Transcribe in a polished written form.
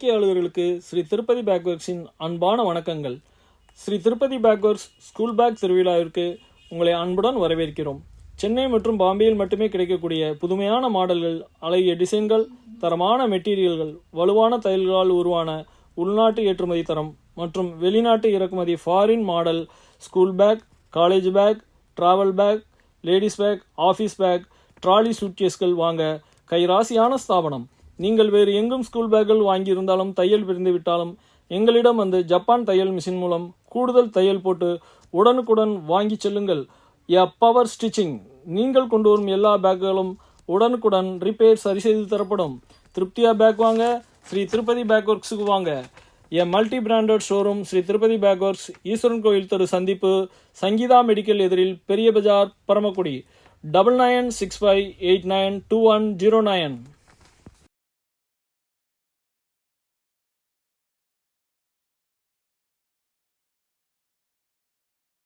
வாடிக்கையாளர்களுக்கு ஸ்ரீ திருப்பதி பேக்வொர்க்ஸின் அன்பான வணக்கங்கள். ஸ்ரீ திருப்பதி பேக்வொர்க்ஸ் ஸ்கூல் பேக் திருவிழாவிற்கு உங்களை அன்புடன் வரவேற்கிறோம். சென்னை மற்றும் பாம்பேயில் மட்டுமே கிடைக்கக்கூடிய புதுமையான மாடல்கள், அழகிய டிசைன்கள், தரமான மெட்டீரியல்கள், வலுவான தையல்களால் உருவான உள்நாட்டு ஏற்றுமதி தரம் மற்றும் வெளிநாட்டு இறக்குமதி foreign model school bag, college bag, travel bag, ladies bag, office bag, trolley சூட்கேஸ்கள் வாங்க கைராசியான ஸ்தாபனம். நீங்கள் வேறு எங்கும் ஸ்கூல் பேக்குகள் வாங்கியிருந்தாலும் தையல் பிரிந்து விட்டாலும் எங்களிடம் வந்து ஜப்பான் தையல் மிஷின் மூலம் கூடுதல் தையல் போட்டு உடனுக்குடன் வாங்கி செல்லுங்கள். Power stitching. நீங்கள் கொண்டு வரும் எல்லா பேக்குகளும் உடனுக்குடன் ரிப்பேர் சரி செய்து தரப்படும். திருப்தியா பேக் வாங்க ஸ்ரீ திருப்பதி பேக்வொர்க்ஸுக்கு வாங்க. Multi branded showroom Sri Tirupati bag works, Eswaran கோயில் தெரு சந்திப்பு, சங்கீதா மெடிக்கல் எதிரில், பெரிய பஜார், பரமக்குடி. 9965892109.